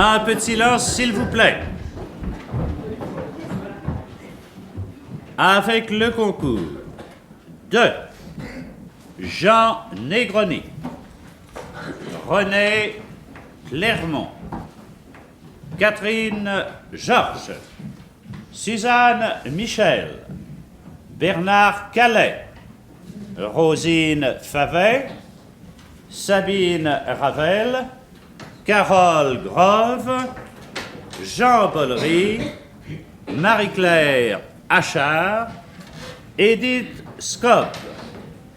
Un peu de silence, s'il vous plaît. Avec le concours de Jean Negroni, René Clermont, Catherine Georges, Suzanne Michel, Bernard Calais, Rosine Favet, Sabine Ravel, Carole Grove, Jean Bollery, Marie-Claire Achard, Edith Scobb.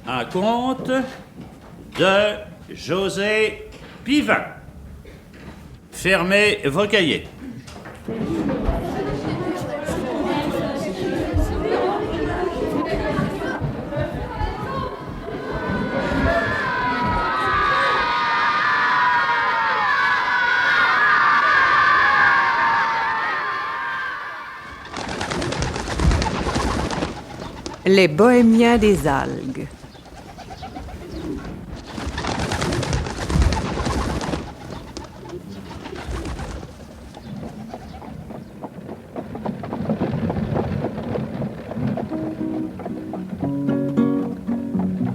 Un conte de José Pivin. Fermez vos cahiers. Les Bohémiens des algues.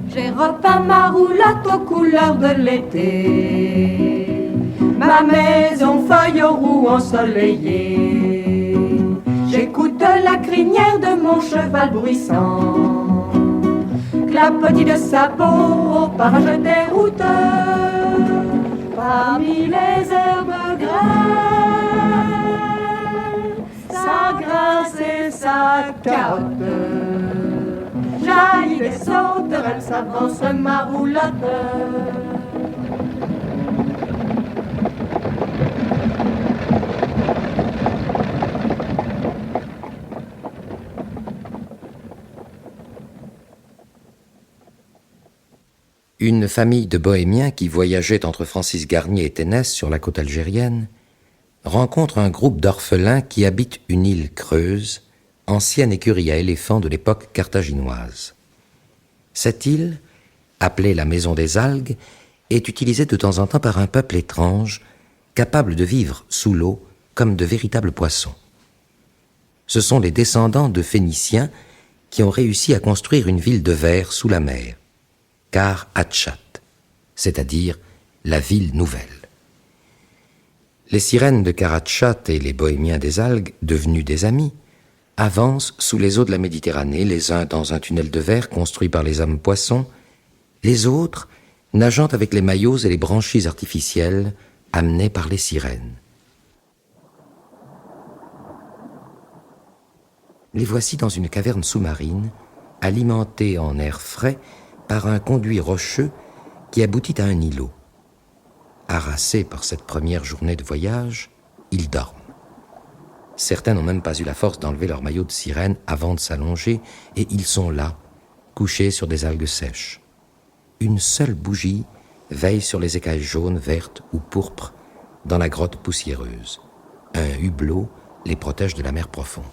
J'ai repeint ma roulotte aux couleurs de l'été, ma maison feuille aux roues ensoleillées. J'écoute la crinière de mon cheval bruissant, clapotis de sabots au parage des routes. Parmi les herbes grêles, ça grince et ça carotte. Jaillit des sauterelles, s'avance ma roulotte. Une famille de bohémiens qui voyageait entre Francis Garnier et Ténès sur la côte algérienne rencontre un groupe d'orphelins qui habitent une île creuse, ancienne écurie à éléphants de l'époque carthaginoise. Cette île, appelée la Maison des Algues, est utilisée de temps en temps par un peuple étrange, capable de vivre sous l'eau comme de véritables poissons. Ce sont les descendants de Phéniciens qui ont réussi à construire une ville de verre sous la mer, Kar-Hatchat, c'est-à-dire la ville nouvelle. Les sirènes de Kar-Hatchat et les bohémiens des algues, devenus des amis, avancent sous les eaux de la Méditerranée, les uns dans un tunnel de verre construit par les hommes poissons, les autres nageant avec les maillots et les branchies artificielles amenées par les sirènes. Les voici dans une caverne sous-marine, alimentée en air frais par un conduit rocheux qui aboutit à un îlot. Harassés par cette première journée de voyage, ils dorment. Certains n'ont même pas eu la force d'enlever leur maillot de sirène avant de s'allonger, et ils sont là, couchés sur des algues sèches. Une seule bougie veille sur les écailles jaunes, vertes ou pourpres dans la grotte poussiéreuse. Un hublot les protège de la mer profonde.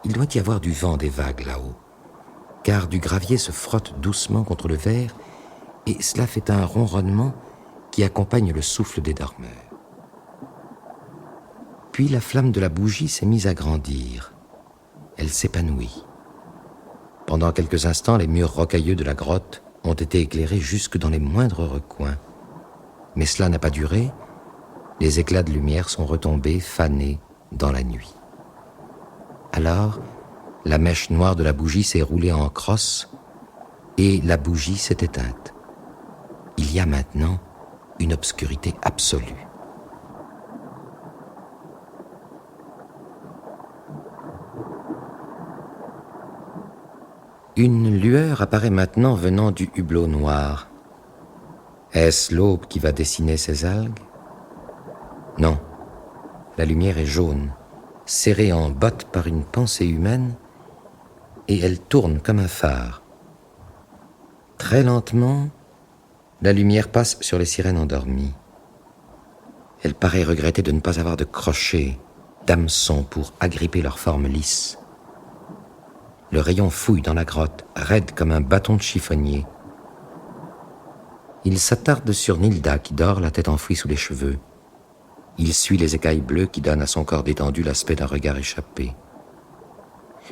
Il doit y avoir du vent des vagues là-haut, car du gravier se frotte doucement contre le verre et cela fait un ronronnement qui accompagne le souffle des dormeurs. Puis la flamme de la bougie s'est mise à grandir. Elle s'épanouit. Pendant quelques instants, les murs rocailleux de la grotte ont été éclairés jusque dans les moindres recoins. Mais cela n'a pas duré. Les éclats de lumière sont retombés, fanés, dans la nuit. Alors, la mèche noire de la bougie s'est roulée en crosse et la bougie s'est éteinte. Il y a maintenant une obscurité absolue. Une lueur apparaît maintenant venant du hublot noir. Est-ce l'aube qui va dessiner ces algues? Non, la lumière est jaune, serrée en botte par une pensée humaine, et elle tourne comme un phare. Très lentement, la lumière passe sur les sirènes endormies. Elle paraît regretter de ne pas avoir de crochet, d'hameçon pour agripper leur forme lisse. Le rayon fouille dans la grotte, raide comme un bâton de chiffonnier. Il s'attarde sur Nilda qui dort la tête enfouie sous les cheveux. Il suit les écailles bleues qui donnent à son corps détendu l'aspect d'un regard échappé.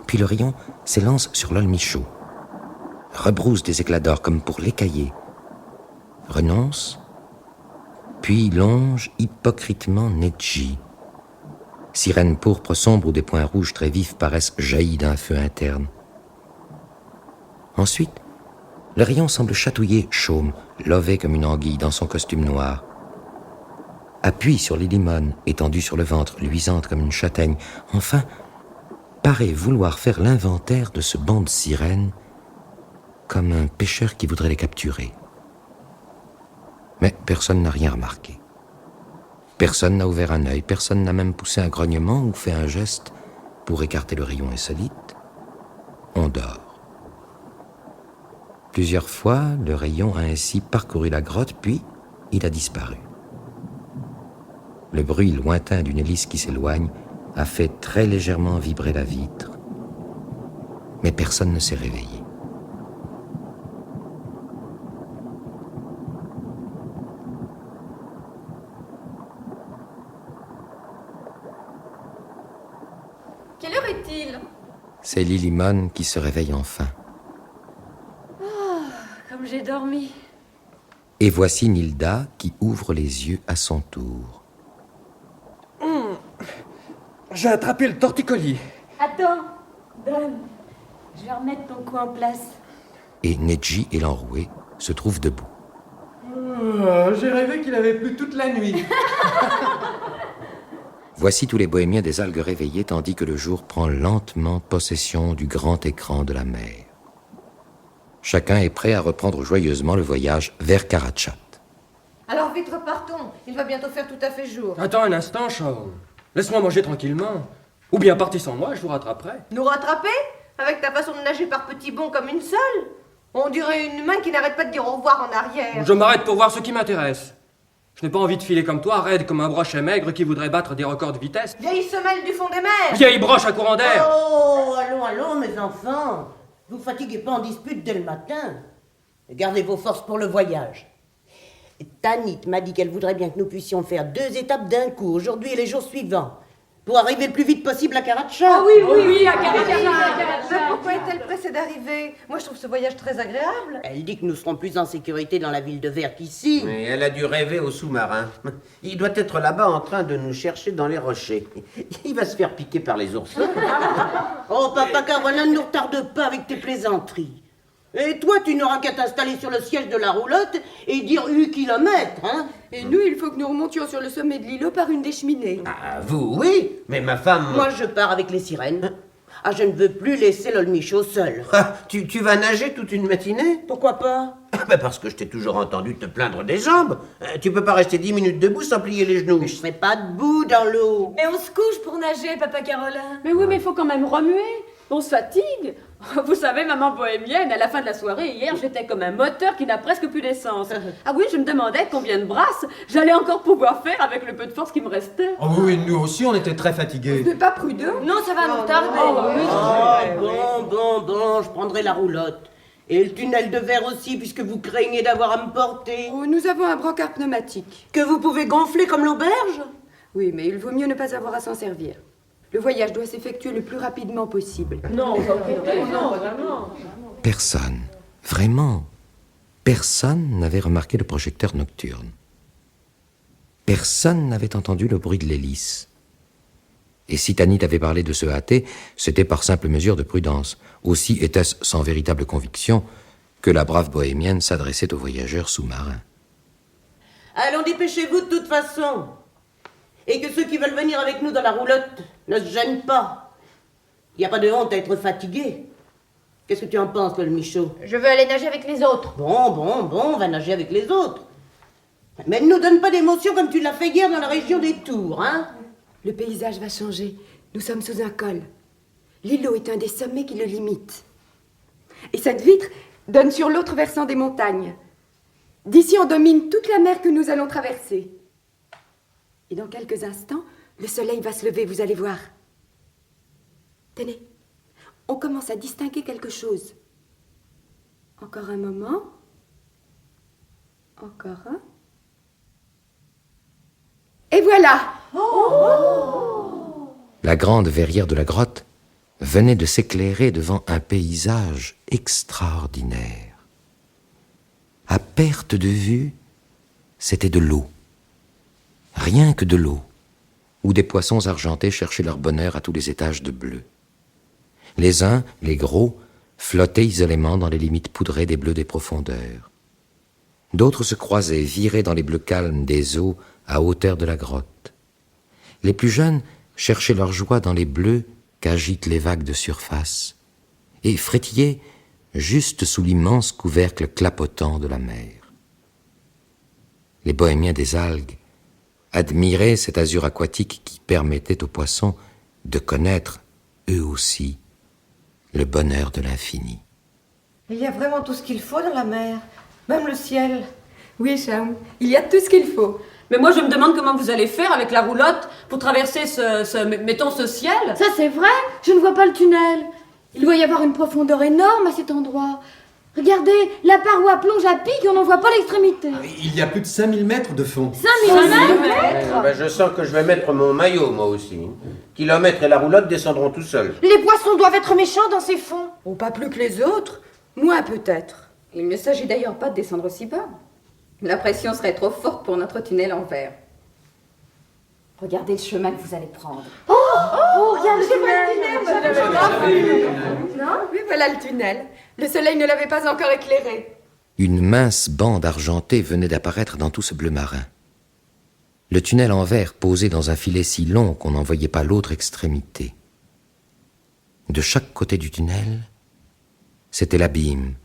Puis le rayon s'élance sur l'olmichaud, rebrousse des éclats d'or comme pour l'écailler, renonce, puis longe hypocritement Nedji. Sirène pourpre sombre où des points rouges très vifs paraissent jaillis d'un feu interne. Ensuite, le rayon semble chatouiller Chaume, lové comme une anguille dans son costume noir. Appuie sur les limones, étendues sur le ventre, luisante comme une châtaigne. Enfin, paraît vouloir faire l'inventaire de ce banc de sirènes, comme un pêcheur qui voudrait les capturer. Mais personne n'a rien remarqué. Personne n'a ouvert un œil, personne n'a même poussé un grognement ou fait un geste pour écarter le rayon insolite. On dort. Plusieurs fois, le rayon a ainsi parcouru la grotte, puis il a disparu. Le bruit lointain d'une hélice qui s'éloigne a fait très légèrement vibrer la vitre, mais personne ne s'est réveillé. Quelle heure est-il? C'est Lilimone qui se réveille enfin. Comme j'ai dormi. Et voici Nilda qui ouvre les yeux à son tour. J'ai attrapé le torticolis. Attends, donne. Je vais remettre ton cou en place. Et Nedji et l'enroué se trouvent debout. J'ai rêvé qu'il avait plu toute la nuit. Voici tous les bohémiens des algues réveillés tandis que le jour prend lentement possession du grand écran de la mer. Chacun est prêt à reprendre joyeusement le voyage vers Karachat. Alors vite repartons, il va bientôt faire tout à fait jour. Attends un instant, Chaume. Laisse-moi manger tranquillement. Ou bien partez sans moi, je vous rattraperai. Nous rattraper? Avec ta façon de nager par petits bonds comme une seule? On dirait une main qui n'arrête pas de dire au revoir en arrière. Je m'arrête pour voir ce qui m'intéresse. Je n'ai pas envie de filer comme toi, raide comme un brochet maigre qui voudrait battre des records de vitesse. Vieille semelle du fond des mers! Vieille broche à courant d'air. Oh, allons, mes enfants. Vous fatiguez pas en dispute dès le matin. Gardez vos forces pour le voyage. Tanit m'a dit qu'elle voudrait bien que nous puissions faire 2 étapes d'un coup, aujourd'hui et les jours suivants, pour arriver le plus vite possible à Karachat. Ah oui, à Mais pourquoi est-elle pressée d'arriver? Moi je trouve ce voyage très agréable. Elle dit que nous serons plus en sécurité dans la ville de Ver qu'ici. Mais elle a dû rêver au sous-marin. Il doit être là-bas en train de nous chercher dans les rochers. Il va se faire piquer par les oursins. Oh, papa Caroline, ne nous retarde pas avec tes plaisanteries. Et toi, tu n'auras qu'à t'installer sur le siège de la roulotte et dire 8 kilomètres, hein? Et nous, il faut que nous remontions sur le sommet de l'îlot par une des cheminées. Ah, vous, oui, mais ma femme... Moi, je pars avec les sirènes. Ah, je ne veux plus laisser l'olmichaud seul. Ah, tu vas nager toute une matinée? Pourquoi pas? Parce que je t'ai toujours entendu te plaindre des jambes. Tu peux pas rester 10 minutes debout sans plier les genoux. Mais je serai pas debout dans l'eau. Mais on se couche pour nager, papa Caroline. Mais oui, mais il faut quand même remuer. On se fatigue. Vous savez, maman bohémienne, à la fin de la soirée, hier, j'étais comme un moteur qui n'a presque plus d'essence. Ah oui, je me demandais combien de brasses j'allais encore pouvoir faire avec le peu de force qui me restait. Oh oui, nous aussi, on était très fatigués. C'est pas prudent. Non, ça va nous tarder. Bon, je prendrai la roulotte. Et le tunnel de verre aussi, puisque vous craignez d'avoir à me porter. Oh, nous avons un brancard pneumatique. Que vous pouvez gonfler comme l'auberge? Oui, mais il vaut mieux ne pas avoir à s'en servir. Le voyage doit s'effectuer le plus rapidement possible. Non, vraiment. Personne, vraiment, personne n'avait remarqué le projecteur nocturne. Personne n'avait entendu le bruit de l'hélice. Et si Tanit avait parlé de se hâter, c'était par simple mesure de prudence. Aussi était-ce sans véritable conviction que la brave bohémienne s'adressait aux voyageurs sous-marins. Allons, dépêchez-vous de toute façon. Et que ceux qui veulent venir avec nous dans la roulotte ne se gênent pas. Il n'y a pas de honte à être fatigué. Qu'est-ce que tu en penses, le Michaud? Je veux aller nager avec les autres. Bon, on va nager avec les autres. Mais ne nous donne pas d'émotion comme tu l'as fait hier dans la région des Tours, hein? Le paysage va changer. Nous sommes sous un col. L'îlot est un des sommets qui le limite. Et cette vitre donne sur l'autre versant des montagnes. D'ici, on domine toute la mer que nous allons traverser. Et dans quelques instants, le soleil va se lever, vous allez voir. Tenez, on commence à distinguer quelque chose. Encore un moment. Encore un. Et voilà. La grande verrière de la grotte venait de s'éclairer devant un paysage extraordinaire. À perte de vue, c'était de l'eau. Rien que de l'eau, où des poissons argentés cherchaient leur bonheur à tous les étages de bleu. Les uns, les gros, flottaient isolément dans les limites poudrées des bleus des profondeurs. D'autres se croisaient, virés dans les bleus calmes des eaux à hauteur de la grotte. Les plus jeunes cherchaient leur joie dans les bleus qu'agitent les vagues de surface et frétillaient juste sous l'immense couvercle clapotant de la mer. Les bohémiens des algues admiraient cet azur aquatique qui permettait aux poissons de connaître, eux aussi, le bonheur de l'infini. Il y a vraiment tout ce qu'il faut dans la mer, même le ciel. Oui, Cham, il y a tout ce qu'il faut. Mais moi, je me demande comment vous allez faire avec la roulotte pour traverser ce ciel. Ça, c'est vrai, je ne vois pas le tunnel. Il doit y avoir une profondeur énorme à cet endroit. Regardez, la paroi plonge à pic et on n'en voit pas l'extrémité. Il y a plus de 5000 mètres de fond. 5000 mètres. Ben, je sens que je vais mettre mon maillot, moi aussi. Kilomètre et la roulotte descendront tout seuls. Les poissons doivent être méchants dans ces fonds. Oh, pas plus que les autres. Moins peut-être. Il ne s'agit d'ailleurs pas de descendre si bas. La pression serait trop forte pour notre tunnel en verre. Regardez le chemin que vous allez prendre. Regardez, non? Oui, voilà le tunnel. Le soleil ne l'avait pas encore éclairé. Une mince bande argentée venait d'apparaître dans tout ce bleu marin. Le tunnel en verre posé dans un filet si long qu'on n'en voyait pas l'autre extrémité. De chaque côté du tunnel, c'était l'abîme,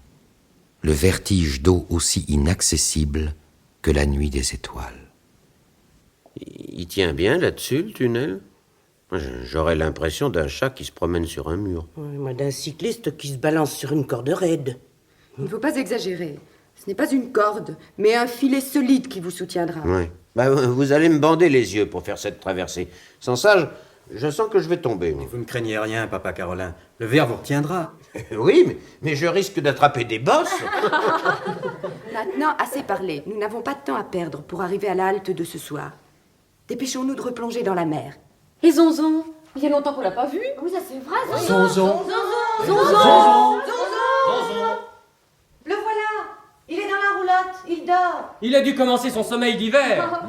le vertige d'eau aussi inaccessible que la nuit des étoiles. Il tient bien là-dessus, le tunnel? J'aurais l'impression d'un chat qui se promène sur un mur. Ouais, moi, d'un cycliste qui se balance sur une corde raide. Il ne faut pas exagérer. Ce n'est pas une corde, mais un filet solide qui vous soutiendra. Oui. Ben, vous allez me bander les yeux pour faire cette traversée. Sans ça, je sens que je vais tomber. Moi. Vous ne craignez rien, papa Carolin. Le verre vous retiendra. Oui, mais je risque d'attraper des bosses. Maintenant, assez parlé. Nous n'avons pas de temps à perdre pour arriver à la halte de ce soir. Dépêchons-nous de replonger dans la mer. Et Zonzon, il y a longtemps qu'on l'a pas vu. Oui, ça c'est vrai, Zonzon. Le voilà. Il est dans la roulotte, il dort. Il a dû commencer son sommeil d'hiver.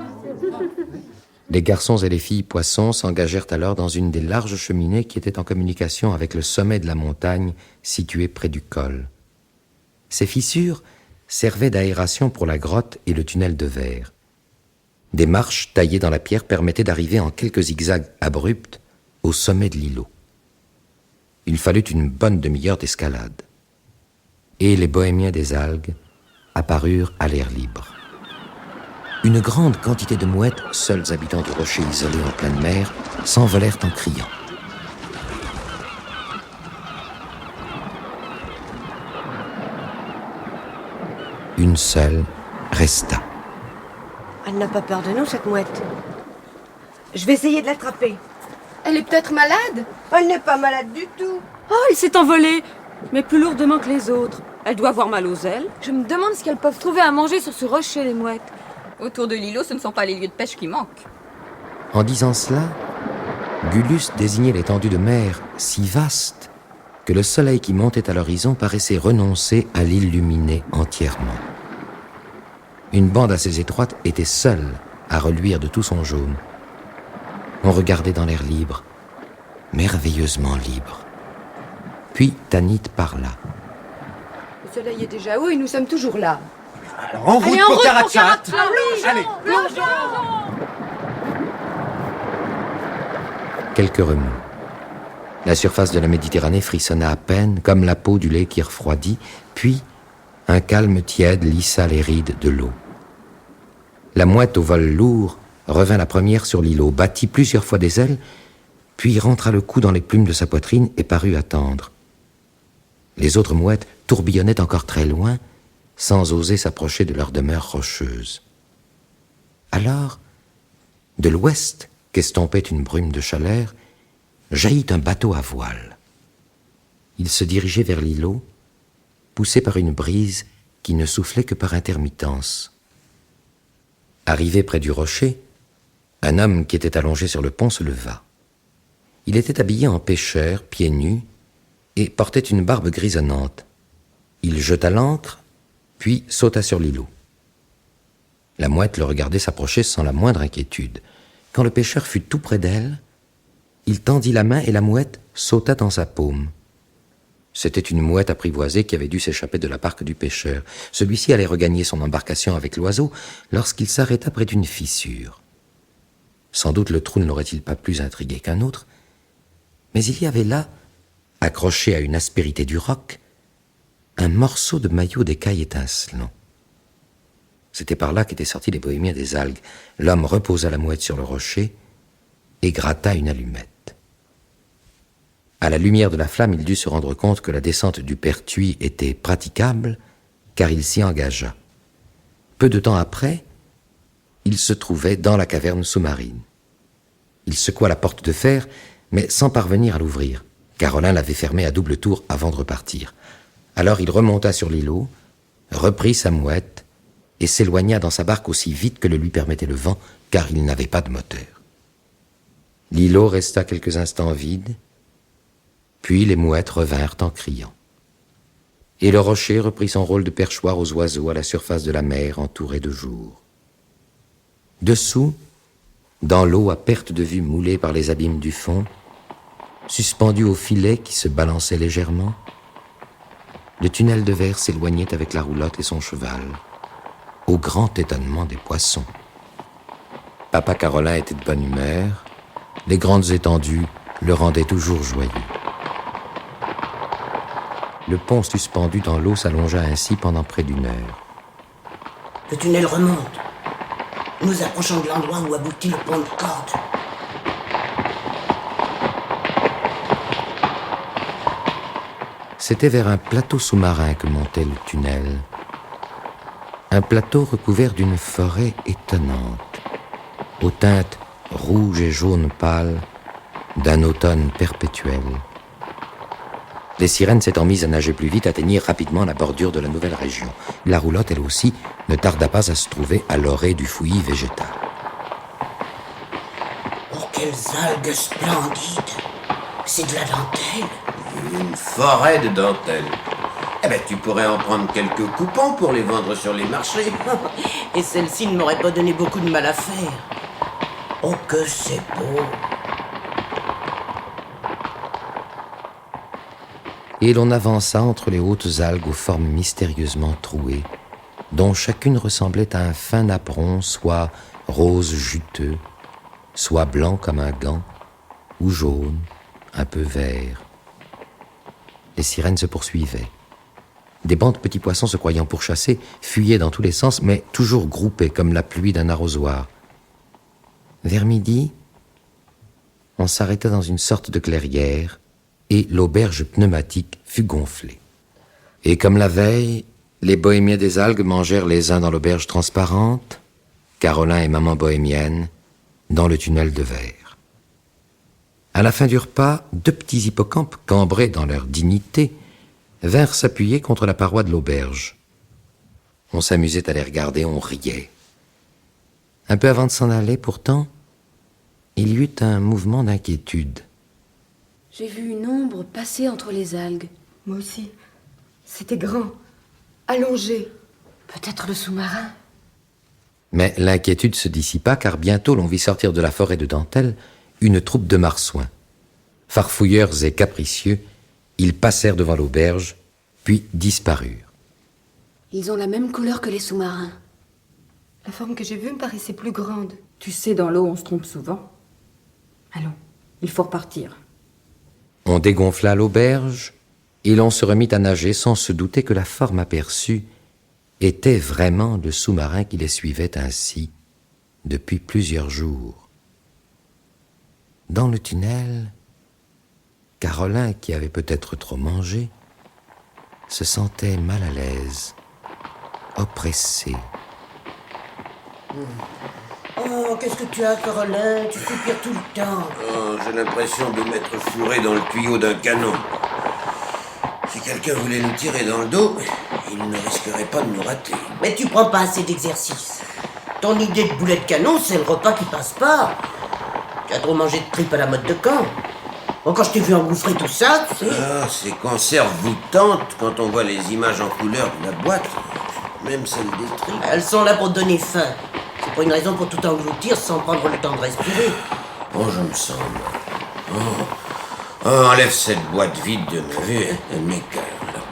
Les garçons et les filles poissons s'engagèrent alors dans une des larges cheminées qui étaient en communication avec le sommet de la montagne située près du col. Ces fissures servaient d'aération pour la grotte et le tunnel de verre. Des marches taillées dans la pierre permettaient d'arriver en quelques zigzags abrupts au sommet de l'îlot. Il fallut une bonne demi-heure d'escalade. Et les bohémiens des algues apparurent à l'air libre. Une grande quantité de mouettes, seuls habitants de rochers isolés en pleine mer, s'envolèrent en criant. Une seule resta. Elle n'a pas peur de nous, cette mouette. Je vais essayer de l'attraper. Elle est peut-être malade. Elle n'est pas malade du tout. Oh, elle s'est envolée, mais plus lourdement que les autres. Elle doit avoir mal aux ailes. Je me demande ce qu'elles peuvent trouver à manger sur ce rocher, les mouettes. Autour de l'îlot, ce ne sont pas les lieux de pêche qui manquent. En disant cela, Gulus désignait l'étendue de mer si vaste que le soleil qui montait à l'horizon paraissait renoncer à l'illuminer entièrement. Une bande assez étroite était seule à reluire de tout son jaune. On regardait dans l'air libre, merveilleusement libre. Puis Tanit parla. Le soleil est déjà haut et nous sommes toujours là. Alors en route pour Karacharat. Allez. Quelques remous. La surface de la Méditerranée frissonna à peine, comme la peau du lait qui refroidit, puis un calme tiède lissa les rides de l'eau. La mouette au vol lourd revint la première sur l'îlot, battit plusieurs fois des ailes, puis rentra le cou dans les plumes de sa poitrine et parut attendre. Les autres mouettes tourbillonnaient encore très loin, sans oser s'approcher de leur demeure rocheuse. Alors, de l'ouest, qu'estompait une brume de chaleur, jaillit un bateau à voile. Il se dirigeait vers l'îlot, poussé par une brise qui ne soufflait que par intermittence. Arrivé près du rocher, Un homme qui était allongé sur le pont se leva. Il était habillé en pêcheur, pieds nus, et portait une barbe grisonnante. Il jeta l'ancre, puis sauta sur l'îlot. La mouette le regardait s'approcher sans la moindre inquiétude. Quand le pêcheur fut tout près d'elle, il tendit la main et la mouette sauta dans sa paume. C'était une mouette apprivoisée qui avait dû s'échapper de la barque du pêcheur. Celui-ci allait regagner son embarcation avec l'oiseau lorsqu'il s'arrêta près d'une fissure. Sans doute le trou ne l'aurait-il pas plus intrigué qu'un autre, mais il y avait là, accroché à une aspérité du roc, un morceau de maillot d'écaille étincelant. C'était par là qu'étaient sortis les bohémiens des algues. L'homme reposa la mouette sur le rocher et gratta une allumette. À la lumière de la flamme, il dut se rendre compte que la descente du Pertuis était praticable, car il s'y engagea. Peu de temps après, il se trouvait dans la caverne sous-marine. Il secoua la porte de fer, mais sans parvenir à l'ouvrir. Carolin l'avait fermée à double tour avant de repartir. Alors il remonta sur l'îlot, reprit sa mouette et s'éloigna dans sa barque aussi vite que le lui permettait le vent, car il n'avait pas de moteur. L'îlot resta quelques instants vide, puis les mouettes revinrent en criant. Et le rocher reprit son rôle de perchoir aux oiseaux à la surface de la mer entourée de jour. Dessous, dans l'eau à perte de vue moulée par les abîmes du fond, suspendu au filet qui se balançait légèrement, le tunnel de verre s'éloignait avec la roulotte et son cheval, au grand étonnement des poissons. Papa Carolin était de bonne humeur, les grandes étendues le rendaient toujours joyeux. Le pont suspendu dans l'eau s'allongea ainsi pendant près d'une heure. Le tunnel remonte. Nous approchons de l'endroit où aboutit le pont de corde. C'était vers un plateau sous-marin que montait le tunnel. Un plateau recouvert d'une forêt étonnante, aux teintes rouges et jaunes pâles d'un automne perpétuel. Les sirènes s'étant mises à nager plus vite atteignirent rapidement la bordure de la nouvelle région. La roulotte, elle aussi, ne tarda pas à se trouver à l'orée du fouillis végétal. Oh, quelles algues splendides! C'est de la dentelle. Une forêt de dentelle. Eh ben, tu pourrais en prendre quelques coupons pour les vendre sur les marchés. Et celle-ci ne m'aurait pas donné beaucoup de mal à faire. Oh, que c'est beau! Et l'on avança entre les hautes algues aux formes mystérieusement trouées, dont chacune ressemblait à un fin napperon, soit rose juteux, soit blanc comme un gant, ou jaune, un peu vert. Les sirènes se poursuivaient. Des bancs de petits poissons se croyant pourchassés fuyaient dans tous les sens, mais toujours groupés comme la pluie d'un arrosoir. Vers midi, on s'arrêta dans une sorte de clairière, et l'auberge pneumatique fut gonflée. Et comme la veille, les bohémiens des algues mangèrent les uns dans l'auberge transparente, Carolin et maman bohémienne dans le tunnel de verre. À la fin du repas, 2 petits hippocampes, cambrés dans leur dignité, vinrent s'appuyer contre la paroi de l'auberge. On s'amusait à les regarder, on riait. Un peu avant de s'en aller, pourtant, il y eut un mouvement d'inquiétude. J'ai vu une ombre passer entre les algues. Moi aussi. C'était grand, allongé. Peut-être le sous-marin. Mais l'inquiétude se dissipa, car bientôt l'on vit sortir de la forêt de dentelle une troupe de marsouins. Farfouilleurs et capricieux, ils passèrent devant l'auberge, puis disparurent. Ils ont la même couleur que les sous-marins. La forme que j'ai vue me paraissait plus grande. Tu sais, dans l'eau, on se trompe souvent. Allons, il faut repartir. On dégonfla l'auberge, et l'on se remit à nager sans se douter que la forme aperçue était vraiment le sous-marin qui les suivait ainsi depuis plusieurs jours. Dans le tunnel, Carolin, qui avait peut-être trop mangé, se sentait mal à l'aise, oppressé. Oh, qu'est-ce que tu as, Carolin? Tu soupires tout le temps. Oh, j'ai l'impression de m'être fourré dans le tuyau d'un canon. Si quelqu'un voulait nous tirer dans le dos, il ne risquerait pas de nous rater. Mais tu prends pas assez d'exercice. Ton idée de boulet de canon, c'est le repas qui passe pas. Tu as trop mangé de tripes à la mode de camp. Bon, quand je t'ai vu engouffrer tout ça, tu sais... Ah, ces conserves vous tentent quand on voit les images en couleur de la boîte. Même celles des tripes. Elles sont là pour te donner faim. C'est pas une raison pour tout engloutir sans prendre le temps de respirer. Oh, je me sens mal. Oh, enlève cette boîte vide de ma vue, elle m'écoeure.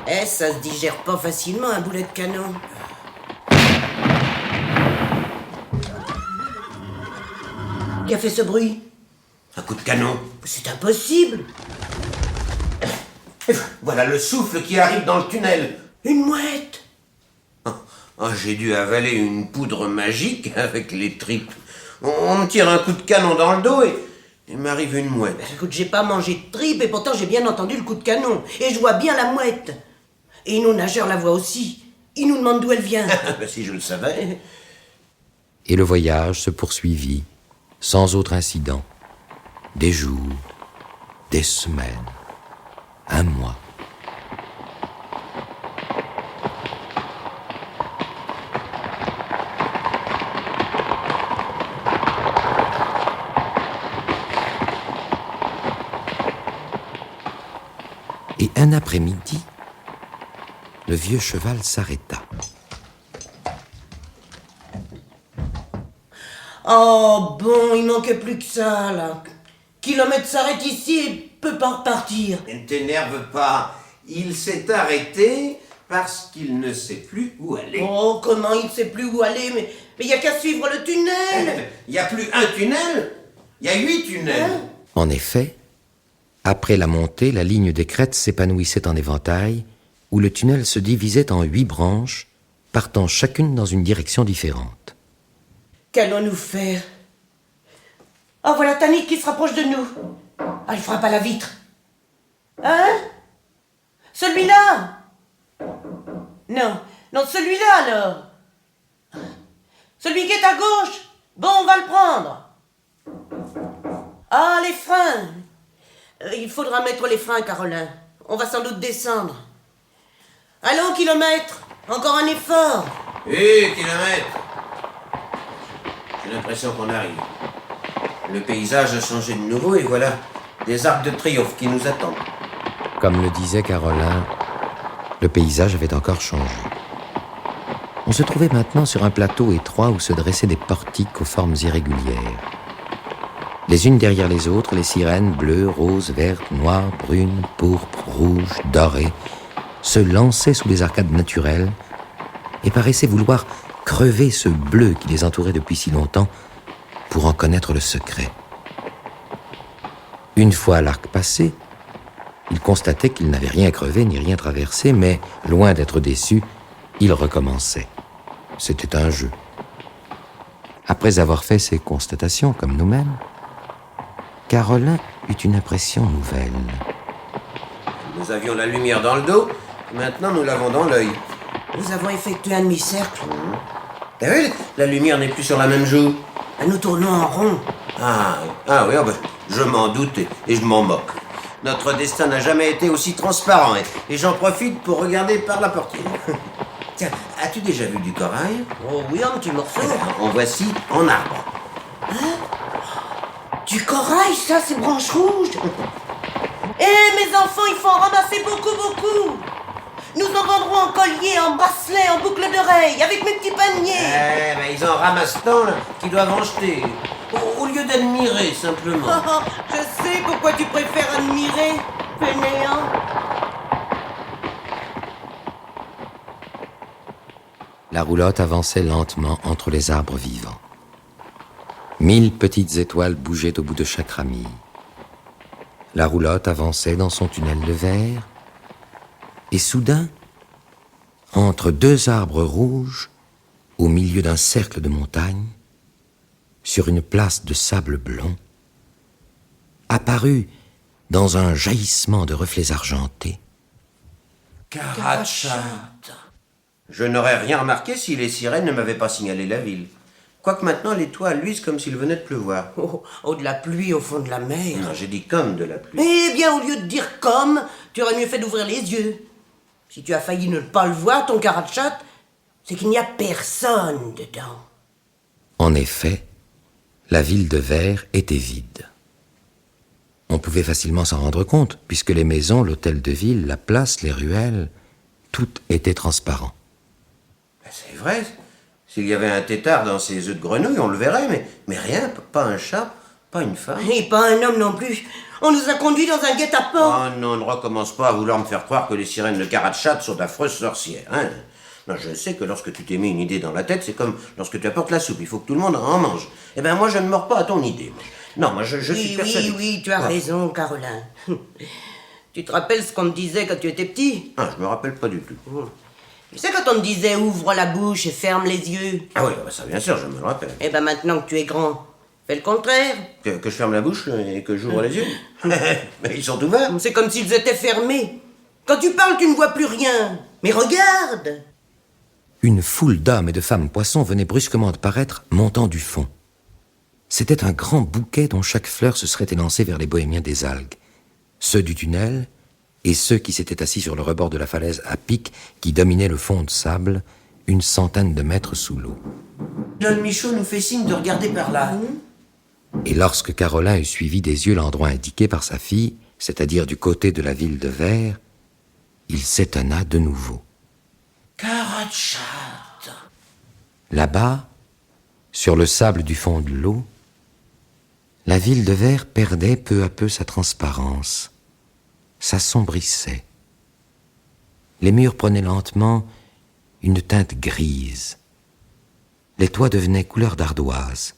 Eh, ça se digère pas facilement, un boulet de canon. Qui a fait ce bruit? Un coup de canon. C'est impossible. Voilà le souffle qui arrive dans le tunnel. Une mouette. Oh, j'ai dû avaler une poudre magique avec les tripes. On me tire un coup de canon dans le dos et il m'arrive une mouette. Écoute, j'ai pas mangé de tripes et pourtant j'ai bien entendu le coup de canon. Et je vois bien la mouette. Et nos nageurs la voient aussi. Ils nous demandent d'où elle vient. Ben, si je le savais. Et le voyage se poursuivit, sans autre incident. Des jours, des semaines, un mois. Et un après-midi, le vieux cheval s'arrêta. Oh bon, il manquait plus que ça, là. Kilomètre s'arrête ici et peut pas repartir. Ne t'énerve pas. Il s'est arrêté parce qu'il ne sait plus où aller. Oh, comment il ne sait plus où aller? Mais il y a qu'à suivre le tunnel. Il n'y a plus un tunnel, il y a 8 tunnels. En effet, après la montée, la ligne des crêtes s'épanouissait en éventail, où le tunnel se divisait en 8 branches, partant chacune dans une direction différente. Qu'allons-nous faire? Oh, voilà Tanit qui se rapproche de nous. Ah, il frappe à la vitre. Hein? Celui-là? Non, non, celui-là alors. Celui qui est à gauche. Bon, on va le prendre. Ah, les freins. Il faudra mettre les freins, Carolin. On va sans doute descendre. Allons, kilomètre. Encore un effort. Kilomètre. J'ai l'impression qu'on arrive. Le paysage a changé de nouveau et voilà des arcs de triomphe qui nous attendent. Comme le disait Carolin, le paysage avait encore changé. On se trouvait maintenant sur un plateau étroit où se dressaient des portiques aux formes irrégulières. Les unes derrière les autres, les sirènes bleues, roses, vertes, noires, brunes, pourpres, rouges, dorées, se lançaient sous les arcades naturelles et paraissaient vouloir crever ce bleu qui les entourait depuis si longtemps pour en connaître le secret. Une fois l'arc passé, il constatait qu'il n'avait rien crevé ni rien traversé, mais, loin d'être déçu, il recommençait. C'était un jeu. Après avoir fait ces constatations, comme nous-mêmes, Carolin eut une impression nouvelle. Nous avions la lumière dans le dos, maintenant nous l'avons dans l'œil. Nous avons effectué un demi-cercle. T'as vu, la lumière n'est plus sur la même joue. Nous tournons en rond. Ah oui, je m'en doute et je m'en moque. Notre destin n'a jamais été aussi transparent et j'en profite pour regarder par la portière. Tiens, as-tu déjà vu du corail? Oh oui, un petit morceau. En voici en arbre. Du corail, ça, c'est branches rouges. Mes enfants, il faut en ramasser beaucoup, beaucoup. Nous en vendrons en collier, en bracelet, en boucle d'oreille, avec mes petits paniers. Ils en ramassent tant là, qu'ils doivent en jeter. Au lieu d'admirer, simplement. Je sais pourquoi tu préfères admirer, fainéant. La roulotte avançait lentement entre les arbres vivants. 1000 petites étoiles bougeaient au bout de chaque ramille. La roulotte avançait dans son tunnel de verre, et soudain, entre 2 arbres rouges, au milieu d'un cercle de montagnes, sur une place de sable blond, apparut, dans un jaillissement de reflets argentés, Caratchat. Je n'aurais rien remarqué si les sirènes ne m'avaient pas signalé la ville. Quoique maintenant, les toits luisent comme s'il venait de pleuvoir. Oh, de la pluie au fond de la mer. Non, j'ai dit comme de la pluie. Eh bien, au lieu de dire comme, tu aurais mieux fait d'ouvrir les yeux. Si tu as failli ne pas le voir, ton Caratchat, c'est qu'il n'y a personne dedans. En effet, la ville de Vert était vide. On pouvait facilement s'en rendre compte, puisque les maisons, l'hôtel de ville, la place, les ruelles, tout était transparent. C'est vrai, s'il y avait un tétard dans ces œufs de grenouille, on le verrait, mais rien, pas un chat, pas une femme. Et pas un homme non plus. On nous a conduits dans un guet-apens. Oh non, ne recommence pas à vouloir me faire croire que les sirènes de Karatchat sont d'affreuses sorcières, hein. Non, je sais que lorsque tu t'es mis une idée dans la tête, c'est comme lorsque tu apportes la soupe, il faut que tout le monde en mange. Eh ben moi, je ne mords pas à ton idée. Non, moi, je suis persuadé. Oui, tu as raison, Carolin. Tu te rappelles ce qu'on me disait quand tu étais petit? Ah, je me rappelle pas du tout. Tu sais quand on me disait ouvre la bouche et ferme les yeux? Ah oui, ça bien sûr, je me le rappelle. Eh ben maintenant que tu es grand, fais le contraire. Que je ferme la bouche et que j'ouvre les yeux? Mais ils sont ouverts. C'est comme s'ils étaient fermés. Quand tu parles, tu ne vois plus rien. Mais regarde! Une foule d'hommes et de femmes poissons venait brusquement de paraître, montant du fond. C'était un grand bouquet dont chaque fleur se serait élancée vers les bohémiens des algues. Ceux du tunnel et ceux qui s'étaient assis sur le rebord de la falaise à pic qui dominait le fond de sable, une centaine de mètres sous l'eau. John Michaud nous fait signe de regarder par là. Et lorsque Carolin eut suivi des yeux l'endroit indiqué par sa fille, c'est-à-dire du côté de la ville de Vert, il s'étonna de nouveau. Karatchat. Là-bas, sur le sable du fond de l'eau, la ville de Vert perdait peu à peu sa transparence, s'assombrissait. Les murs prenaient lentement une teinte grise. Les toits devenaient couleur d'ardoise.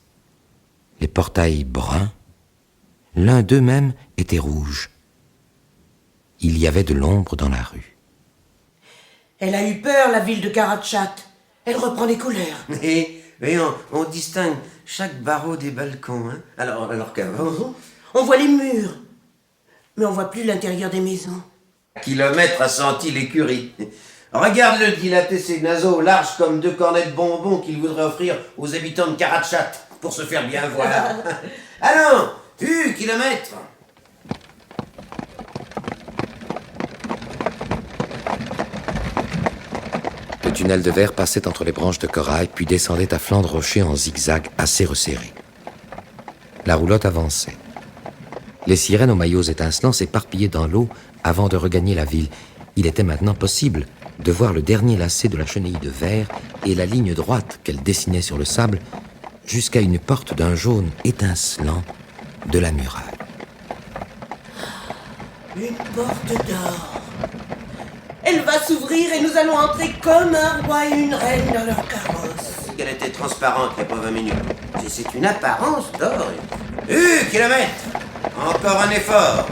Les portails bruns, l'un d'eux même était rouge. Il y avait de l'ombre dans la rue. Elle a eu peur, la ville de Karatchat. Elle reprend des couleurs. Et on distingue chaque barreau des balcons, hein. Alors qu'avant... On voit les murs, mais on voit plus l'intérieur des maisons. Kilomètre a senti l'écurie. Regarde-le dilater ses naseaux larges comme 2 cornets de bonbons qu'il voudrait offrir aux habitants de Karatchat pour se faire bien voir. Allons, kilomètre. Le tunnel de verre passait entre les branches de corail, puis descendait à flanc de rocher en zigzag assez resserré. La roulotte avançait. Les sirènes aux maillots étincelants s'éparpillaient dans l'eau avant de regagner la ville. Il était maintenant possible de voir le dernier lacet de la chenille de verre et la ligne droite qu'elle dessinait sur le sable jusqu'à une porte d'un jaune étincelant de la muraille. Une porte d'or. Elle va s'ouvrir et nous allons entrer comme un roi et une reine dans leur carrosse. Qu'elle était transparente il n'y a pas 20 minutes. C'est une apparence d'or. Kilomètre. Encore un effort.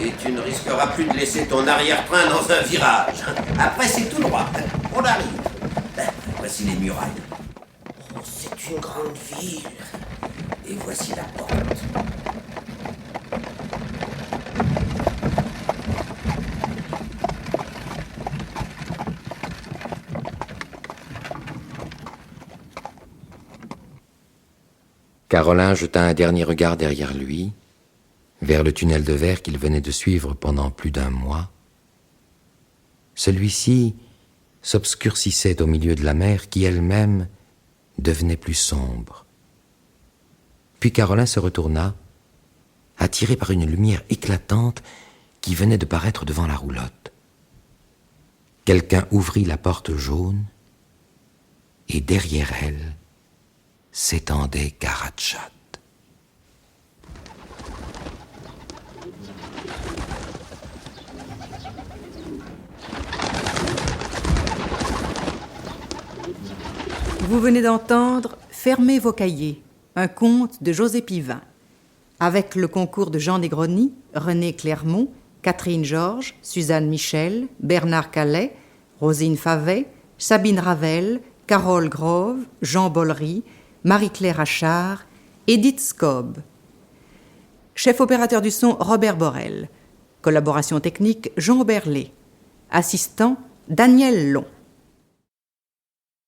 Et tu ne risqueras plus de laisser ton arrière-train dans un virage. Après, c'est tout droit. On arrive. Voici les murailles. Oh, c'est une grande ville. Et voici la porte. Carolin jeta un dernier regard derrière lui, vers le tunnel de verre qu'il venait de suivre pendant plus d'1 mois. Celui-ci s'obscurcissait au milieu de la mer qui elle-même devenait plus sombre. Puis Carolin se retourna, attiré par une lumière éclatante qui venait de paraître devant la roulotte. Quelqu'un ouvrit la porte jaune et derrière elle s'étendait Karatchat. Vous venez d'entendre Fermez vos cahiers, un conte de José Pivin, avec le concours de Jean Negroni, René Clermont, Catherine Georges, Suzanne Michel, Bernard Calais, Rosine Favet, Sabine Ravel, Carole Grove, Jean Bollery, Marie-Claire Achard, Edith Scob. Chef opérateur du son, Robert Borel. Collaboration technique, Jean Berlet. Assistant, Daniel Long.